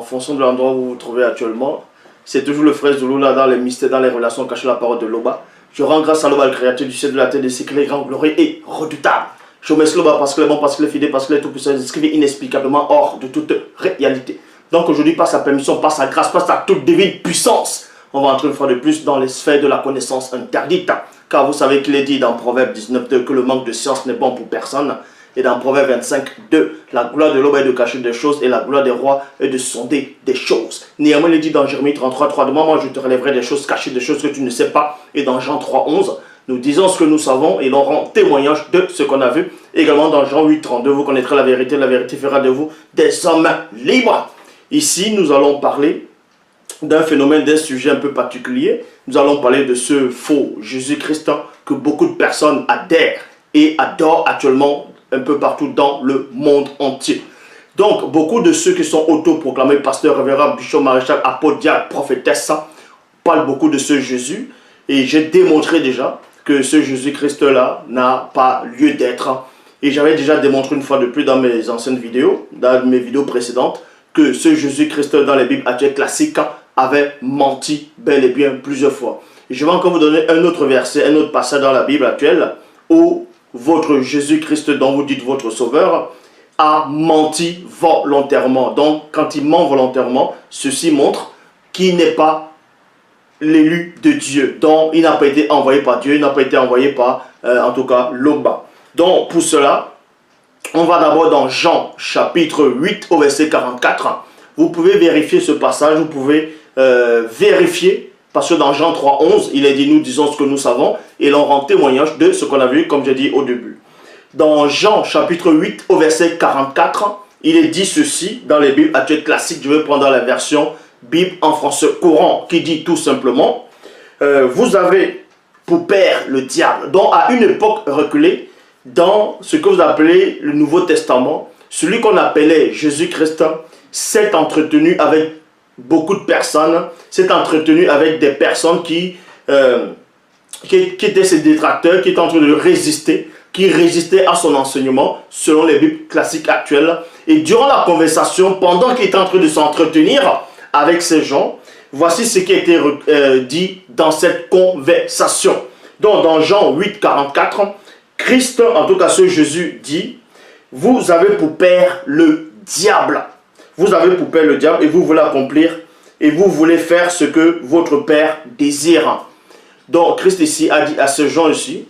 fonction de l'endroit où vous vous trouvez actuellement. C'est toujours le frère Zoulou là dans les mystères, dans les relations cachées la parole de Loba. Je rends grâce à Loba, le créateur du ciel de la terre, de ce qu'il est grand, glorieux et redoutable. Je remercie Loba parce qu'il est bon, parce qu'il est fidèle, parce qu'il est tout puissant, inscrit inexplicablement hors de toute réalité. Donc aujourd'hui, par sa permission, par sa grâce, par sa toute divine puissance, on va entrer une fois de plus dans les sphères de la connaissance interdite. Car vous savez qu'il est dit dans Proverbe 19.2 que le manque de science n'est bon pour personne. Et dans Proverbe 25.2, la gloire de l'homme est de cacher des choses et la gloire des rois est de sonder des choses. Néanmoins, il est dit dans Jérémie 33.3, de moi je te relèverai des choses cachées, des choses que tu ne sais pas. Et dans Jean 3.11, nous disons ce que nous savons et l'on rend témoignage de ce qu'on a vu. Également dans Jean 8.32, vous connaîtrez la vérité fera de vous des hommes libres. Ici, nous allons parler d'un phénomène, d'un sujet un peu particulier. Nous allons parler de ce faux Jésus-Christ que beaucoup de personnes adhèrent et adorent actuellement un peu partout dans le monde entier. Donc, beaucoup de ceux qui sont autoproclamés pasteurs, révérends, bishop, maréchal, apôtres, diacres, prophétesses, parlent beaucoup de ce Jésus. Et j'ai démontré déjà que ce Jésus-Christ-là n'a pas lieu d'être. Et j'avais déjà démontré une fois de plus dans mes anciennes vidéos, dans mes vidéos précédentes, que ce Jésus-Christ dans les Bibles actuelles classiques avait menti bel et bien plusieurs fois. Et je vais encore vous donner un autre verset, un autre passage dans la Bible actuelle où votre Jésus-Christ dont vous dites votre sauveur a menti volontairement. Donc quand il ment volontairement, ceci montre qu'il n'est pas l'élu de Dieu. Donc il n'a pas été envoyé par Dieu, il n'a pas été envoyé par en tout cas Loba. Donc pour cela, on va d'abord dans Jean chapitre 8 au verset 44. Vous pouvez vérifier ce passage, vous pouvez vérifier, parce que dans Jean 3.11, il est dit, nous disons ce que nous savons, et l'on rend témoignage de ce qu'on a vu, comme j'ai dit au début. Dans Jean chapitre 8 au verset 44, il est dit ceci, dans les Bibles actuelles classiques, je vais prendre la version Bible en français courant, qui dit tout simplement, vous avez pour père le diable, dont à une époque reculée, dans ce que vous appelez le Nouveau Testament, celui qu'on appelait Jésus-Christ s'est entretenu avec beaucoup de personnes, s'est entretenu avec des personnes qui étaient ses détracteurs, qui étaient en train de résister, qui résistaient à son enseignement, selon les Bibles classiques actuelles. Et durant la conversation, pendant qu'il était en train de s'entretenir avec ces gens, voici ce qui a été dit dans cette conversation. Donc dans Jean 8, 44, Christ, en tout cas ce Jésus dit, vous avez pour père le diable. Vous avez pour père le diable et vous voulez accomplir et vous voulez faire ce que votre père désire. Donc Christ ici a dit à ces gens ici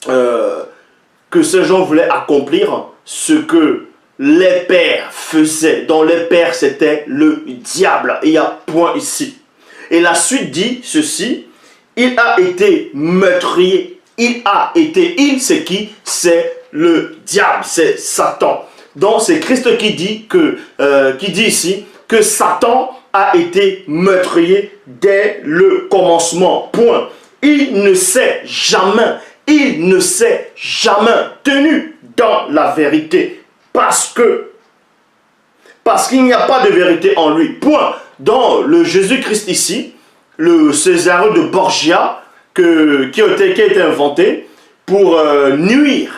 que ces gens voulaient accomplir ce que les pères faisaient. Donc les pères c'était le diable. Et il y a point ici. Et la suite dit ceci, il a été meurtrier. Il c'est qui? C'est le diable, c'est Satan. Donc c'est Christ qui dit ici que Satan a été meurtrier dès le commencement. Point. Il ne s'est jamais tenu dans la vérité. Parce qu'il n'y a pas de vérité en lui. Point. Dans le Jésus-Christ ici, le César de Borgia, qui a été inventé pour nuire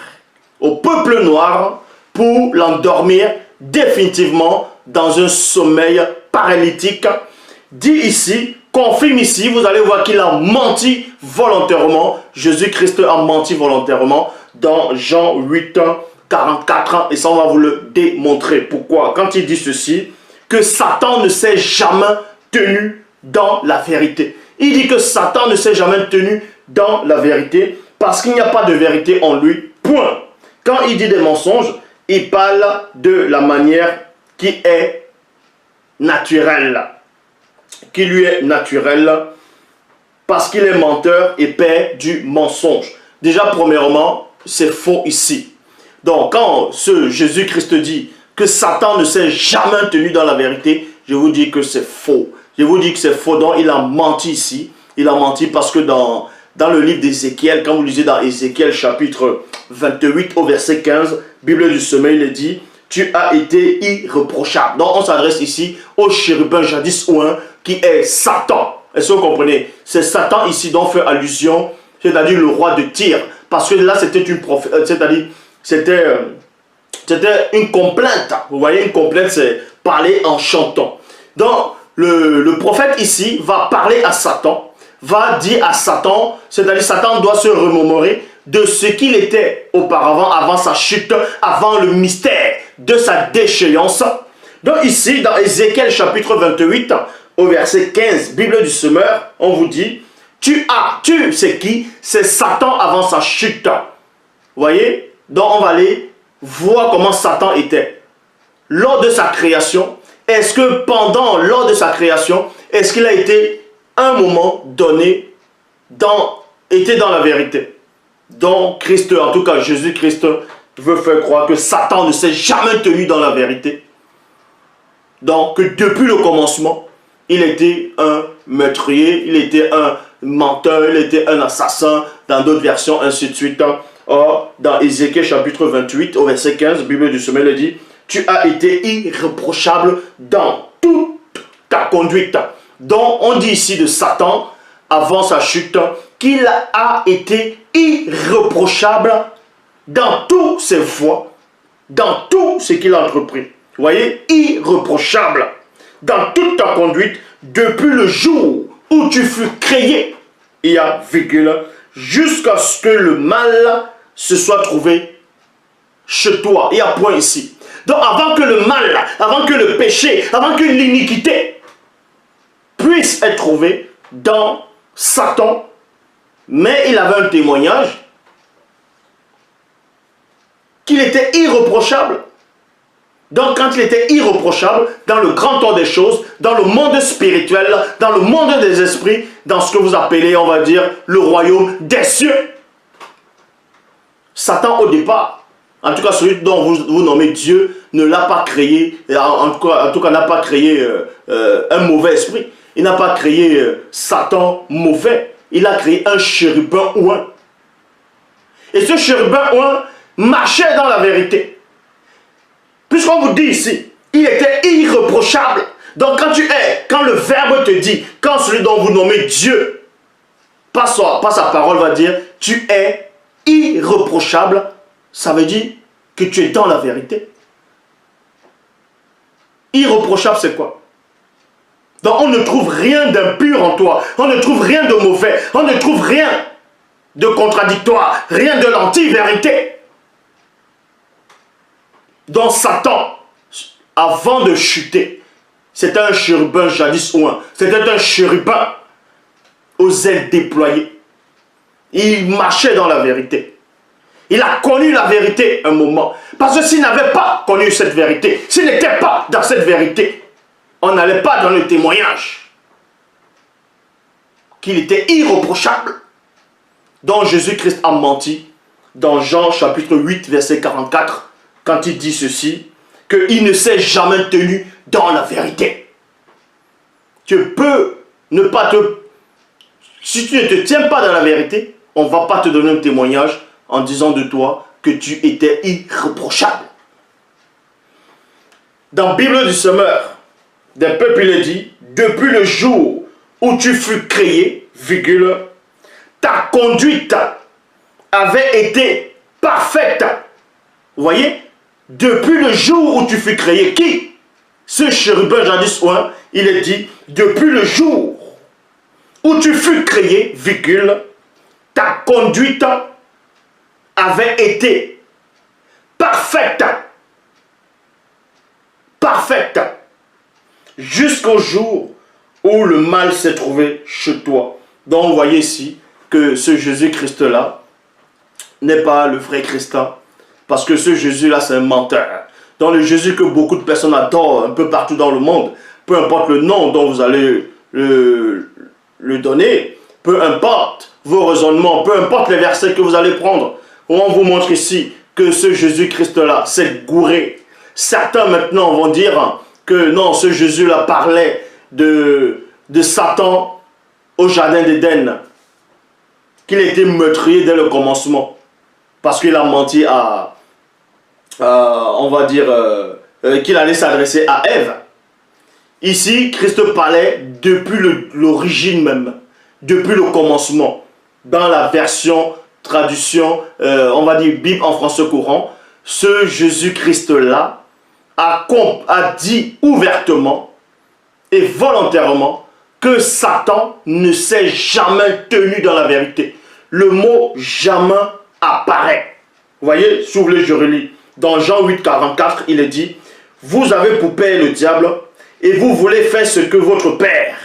au peuple noir, pour l'endormir définitivement dans un sommeil paralytique, dit ici, confirme ici, vous allez voir qu'il a menti volontairement. Jésus-Christ a menti volontairement dans Jean 8, 44, et ça on va vous le démontrer. Pourquoi? Quand il dit ceci, que Satan ne s'est jamais tenu dans la vérité. Il dit que Satan ne s'est jamais tenu dans la vérité parce qu'il n'y a pas de vérité en lui. Point. Quand il dit des mensonges, il parle de la manière qui est naturelle. Qui lui est naturelle parce qu'il est menteur et père du mensonge. Déjà, premièrement, c'est faux ici. Donc, quand ce Jésus-Christ dit que Satan ne s'est jamais tenu dans la vérité, je vous dis que c'est faux. Je vous dis que c'est faux, donc il a menti ici. Il a menti parce que dans le livre d'Ézéchiel, quand vous lisez dans Ézéchiel chapitre 28 au verset 15, Bible du sommeil, il est dit, tu as été irréprochable. Donc on s'adresse ici au chérubin jadis ouin qui est Satan. Est-ce que vous comprenez? C'est Satan ici dont fait allusion, c'est-à-dire le roi de Tyr. Parce que là c'était une c'est-à-dire c'était une complainte. Vous voyez, une complainte c'est parler en chantant. Donc, le prophète ici va parler à Satan, va dire à Satan, c'est-à-dire Satan doit se remémorer de ce qu'il était auparavant, avant sa chute, avant le mystère de sa déchéance. Donc ici, dans Ézéchiel chapitre 28, au verset 15, Bible du semeur, on vous dit, tu, c'est qui? C'est Satan avant sa chute. Vous voyez? Donc on va aller voir comment Satan était. Lors de sa création, est-ce que lors de sa création, est-ce qu'il a été, un moment donné, était dans la vérité? Donc Christ, en tout cas Jésus-Christ, veut faire croire que Satan ne s'est jamais tenu dans la vérité. Donc que depuis le commencement, il était un meurtrier, il était un menteur, il était un assassin, dans d'autres versions, ainsi de suite. Or, dans Ézéchiel chapitre 28, au verset 15, Bible du sommet le dit, tu as été irréprochable dans toute ta conduite. Donc, on dit ici de Satan, avant sa chute, qu'il a été irréprochable dans toutes ses voies, dans tout ce qu'il a entrepris. Vous voyez, irréprochable dans toute ta conduite, depuis le jour où tu fus créé, il y a virgule, jusqu'à ce que le mal se soit trouvé chez toi. Il y a point ici. Donc avant que le mal, avant que le péché, avant que l'iniquité puisse être trouvé dans Satan, mais il avait un témoignage qu'il était irréprochable. Donc quand il était irréprochable, dans le grand temps des choses, dans le monde spirituel, dans le monde des esprits, dans ce que vous appelez, on va dire, le royaume des cieux, Satan au départ, en tout cas celui dont vous nommez Dieu, ne l'a pas créé, en tout cas n'a pas créé un mauvais esprit. Il n'a pas créé Satan mauvais, il a créé un chérubin ouin. Et ce chérubin ouin marchait dans la vérité. Puisqu'on vous dit ici, il était irréprochable. Donc quand le Verbe te dit, quand celui dont vous nommez Dieu, pas sa parole va dire, tu es irréprochable, ça veut dire que tu es dans la vérité. Irréprochable, c'est quoi? Donc on ne trouve rien d'impur en toi, on ne trouve rien de mauvais, on ne trouve rien de contradictoire, rien de l'anti-vérité. Donc Satan, avant de chuter, c'était un chérubin jadis ouin, c'était un chérubin aux ailes déployées. Il marchait dans la vérité. Il a connu la vérité un moment. Parce que s'il n'avait pas connu cette vérité, s'il n'était pas dans cette vérité, on n'allait pas dans le témoignage qu'il était irréprochable. Donc Jésus-Christ a menti dans Jean chapitre 8 verset 44 quand il dit ceci, qu'il ne s'est jamais tenu dans la vérité. Tu peux ne pas te... Si tu ne te tiens pas dans la vérité, on ne va pas te donner un témoignage en disant de toi que tu étais irréprochable. Dans la Bible du semeur, des peuples, il est dit, depuis le jour où tu fus créé, virgule, ta conduite avait été parfaite. Vous voyez? Depuis le jour où tu fus créé, qui? Ce chérubin jadis ouin, il est dit, depuis le jour où tu fus créé, virgule, ta conduite avait été parfaite. Parfaite. Jusqu'au jour où le mal s'est trouvé chez toi. Donc vous voyez ici que ce Jésus-Christ-là n'est pas le vrai Christ. Parce que ce Jésus-là, c'est un menteur. Dans le Jésus que beaucoup de personnes adorent un peu partout dans le monde, peu importe le nom dont vous allez le donner, peu importe vos raisonnements, peu importe les versets que vous allez prendre, on vous montre ici que ce Jésus-Christ-là, c'est gouré. Certains maintenant vont dire que non, ce Jésus-là parlait de Satan au jardin d'Éden, qu'il était meurtrier dès le commencement, parce qu'il a menti on va dire, qu'il allait s'adresser à Ève. Ici, Christ parlait depuis l'origine même, depuis le commencement. Dans la version, traduction, on va dire Bible en français courant, ce Jésus-Christ-là a dit ouvertement et volontairement que Satan ne s'est jamais tenu dans la vérité. Le mot jamais apparaît. Vous voyez, si vous voulez, je relis. Dans Jean 8, 44, il est dit, vous avez pour père le diable et vous voulez faire ce que votre père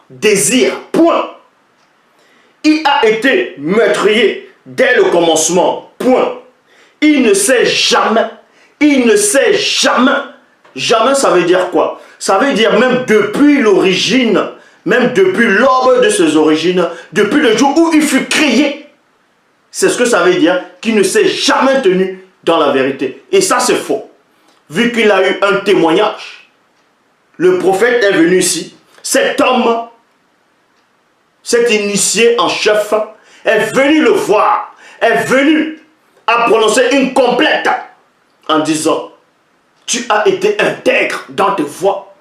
désire. Point. Il a été meurtrier dès le commencement. Point. Il ne sait jamais. Il ne sait jamais. Jamais, ça veut dire quoi? Ça veut dire même depuis l'origine, même depuis l'aube de ses origines, depuis le jour où il fut créé. C'est ce que ça veut dire, qu'il ne s'est jamais tenu dans la vérité. Et ça, c'est faux. Vu qu'il a eu un témoignage, le prophète est venu ici. Cet homme, cet initié en chef, est venu le voir, est venu à prononcer une complète en disant, tu as été intègre dans tes voies.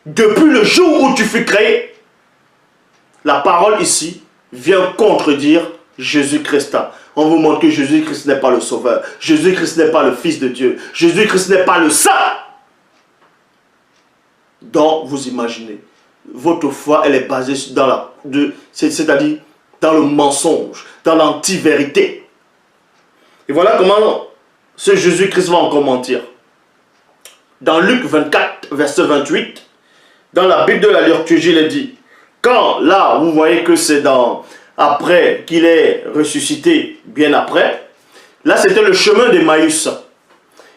Depuis le jour où tu fus créé, la parole ici vient contredire Jésus-Christ. On vous montre que Jésus-Christ n'est pas le sauveur. Jésus-Christ n'est pas le Fils de Dieu. Jésus-Christ n'est pas le Saint. Donc, vous imaginez, votre foi, elle est basée dans c'est-à-dire dans le mensonge, dans l'anti-vérité. Et voilà comment ce Jésus-Christ va encore mentir. Dans Luc 24, verset 28, dans la Bible de la liturgie, il est dit, quand là, vous voyez que c'est après qu'il est ressuscité, bien après, là c'était le chemin d'Emmaüs.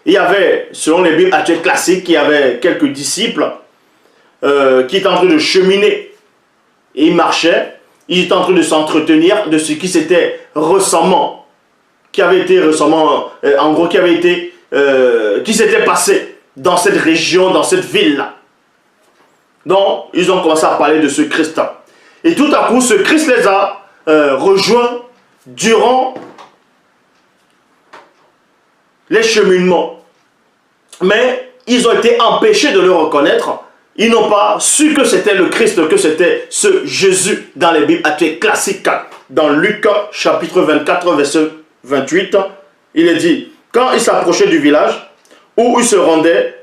Il y avait, selon les Bibles actuelles classiques, il y avait quelques disciples qui étaient en train de cheminer. Et ils marchaient, ils étaient en train de s'entretenir de ce qui s'était récemment, qui s'était passé dans cette région, dans cette ville-là. Donc, ils ont commencé à parler de ce Christ. Et tout à coup, ce Christ les a rejoints durant les cheminements. Mais ils ont été empêchés de le reconnaître. Ils n'ont pas su que c'était le Christ, que c'était ce Jésus dans les Bibles actuelles classiques. Dans Luc chapitre 24, verset 28, il est dit, quand il s'approchait du village où il se rendait,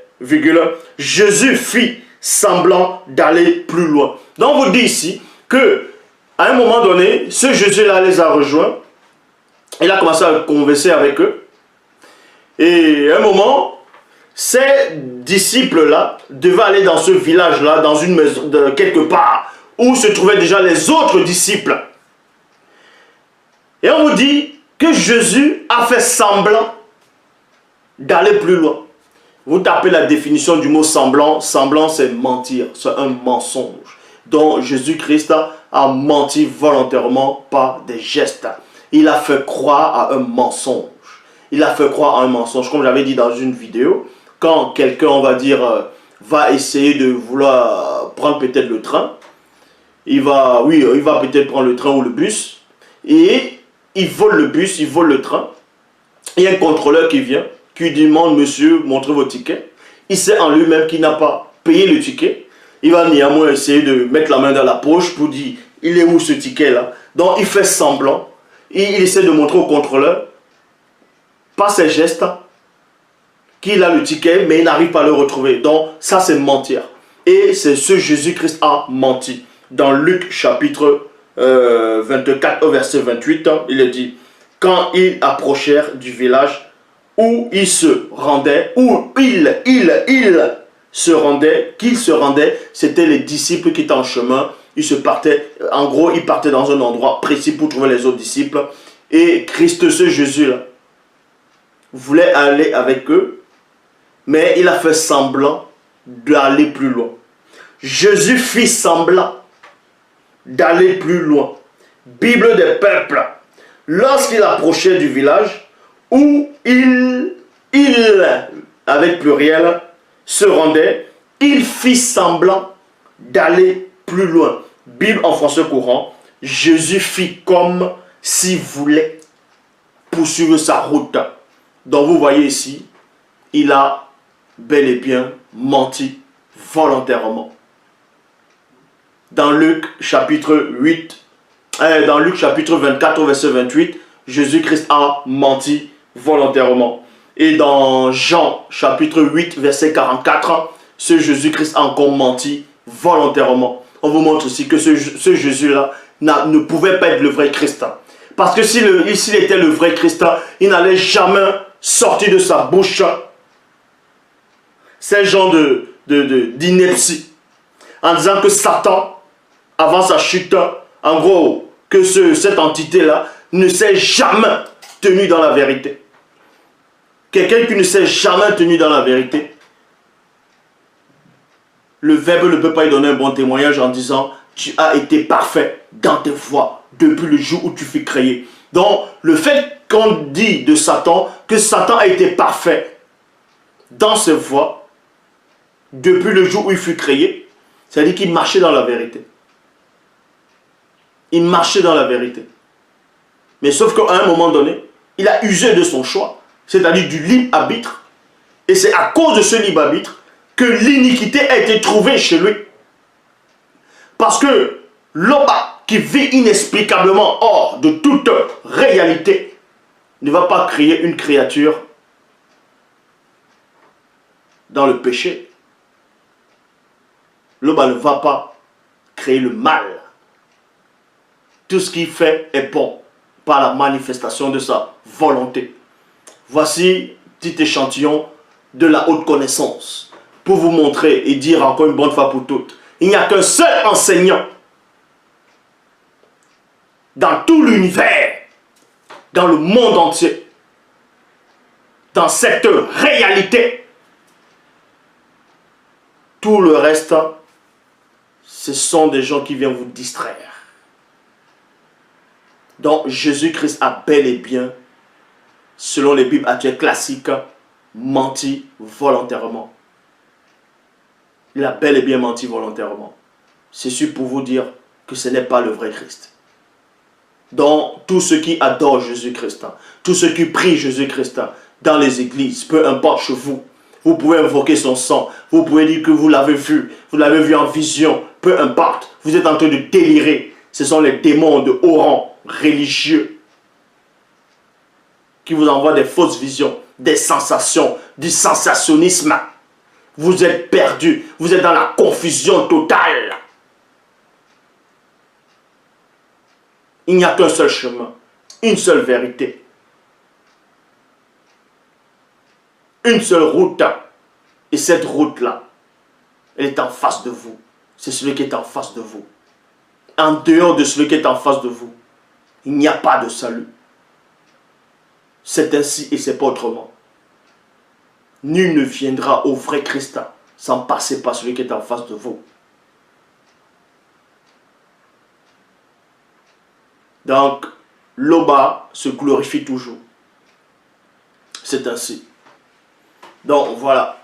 Jésus fit semblant d'aller plus loin. Donc on vous dit ici que à un moment donné, ce Jésus-là les a rejoints. Il a commencé à converser avec eux. Et à un moment, ces disciples-là devaient aller dans ce village-là, dans une maison, quelque part, où se trouvaient déjà les autres disciples. Et on vous dit que Jésus a fait semblant d'aller plus loin. Vous tapez la définition du mot semblant. Semblant, c'est mentir, c'est un mensonge. Donc Jésus-Christ a menti volontairement par des gestes. Il a fait croire à un mensonge. Il a fait croire à un mensonge. Comme j'avais dit dans une vidéo, quand quelqu'un, on va dire, va essayer de vouloir prendre peut-être le train, il va peut-être prendre le train ou le bus, et il vole le bus, il vole le train. Il y a un contrôleur qui vient, qui lui demande, monsieur, montrez vos tickets. Il sait en lui-même qu'il n'a pas payé le ticket. Il va néanmoins essayer de mettre la main dans la poche pour dire, il est où ce ticket-là? Donc il fait semblant, il essaie de montrer au contrôleur, par ses gestes, qu'il a le ticket, mais il n'arrive pas à le retrouver. Donc ça c'est mentir. Et c'est ce Jésus-Christ a menti. Dans Luc chapitre 24 au verset 28, il est dit, quand ils approchèrent du village où il se rendait, qu'il se rendait, c'était les disciples qui étaient en chemin. Ils partaient dans un endroit précis pour trouver les autres disciples. Et Christ, ce Jésus-là, voulait aller avec eux, mais il a fait semblant d'aller plus loin. Jésus fit semblant d'aller plus loin. Bible des peuples. Lorsqu'il approchait du village où il avec pluriel, se rendait, il fit semblant d'aller plus loin. Bible en français courant, Jésus fit comme s'il voulait poursuivre sa route. Donc vous voyez ici, il a bel et bien menti volontairement. Dans Luc chapitre 24 au verset 28, Jésus-Christ a menti volontairement. Et dans Jean chapitre 8 verset 44, ce Jésus-Christ a encore menti volontairement. On vous montre aussi que ce Jésus-là ne pouvait pas être le vrai Christ. Parce que s'il était le vrai Christ, il n'allait jamais sortir de sa bouche ces genres d'ineptie. En disant que Satan, avant sa chute, en gros, que cette entité-là ne s'est jamais tenue dans la vérité. Quelqu'un qui ne s'est jamais tenu dans la vérité, le Verbe ne peut pas lui donner un bon témoignage en disant « Tu as été parfait dans tes voies depuis le jour où tu fus créé. » Donc, le fait qu'on dit de Satan que Satan a été parfait dans ses voies depuis le jour où il fut créé, c'est-à-dire qu'il marchait dans la vérité. Il marchait dans la vérité. Mais sauf qu'à un moment donné, il a usé de son choix, c'est-à-dire du libre arbitre. Et c'est à cause de ce libre arbitre que l'iniquité a été trouvée chez lui. Parce que Loba, qui vit inexplicablement hors de toute réalité, ne va pas créer une créature dans le péché. Loba ne va pas créer le mal. Tout ce qu'il fait est bon par la manifestation de sa volonté. Voici un petit échantillon de la haute connaissance pour vous montrer et dire encore une bonne fois pour toutes, il n'y a qu'un seul enseignant dans tout l'univers, dans le monde entier, dans cette réalité. Tout le reste, ce sont des gens qui viennent vous distraire. Donc Jésus-Christ a bel et bien, selon les Bibles actuelles classiques, menti volontairement. Il a bel et bien menti volontairement. C'est sûr pour vous dire que ce n'est pas le vrai Christ. Donc tous ceux qui adorent Jésus-Christ, tous ceux qui prient Jésus-Christ dans les églises, peu importe chez vous, vous pouvez invoquer son sang, vous pouvez dire que vous l'avez vu en vision, peu importe, vous êtes en train de délirer. Ce sont les démons de haut rang religieux qui vous envoient des fausses visions, des sensations, du sensationnisme. Vous êtes perdus, vous êtes dans la confusion totale. Il n'y a qu'un seul chemin, une seule vérité, une seule route. Et cette route-là, elle est en face de vous. C'est celui qui est en face de vous. En dehors de celui qui est en face de vous, il n'y a pas de salut. C'est ainsi et c'est pas autrement. Nul ne viendra au vrai Christ sans passer par celui qui est en face de vous. Donc, Loba se glorifie toujours. C'est ainsi. Donc, voilà.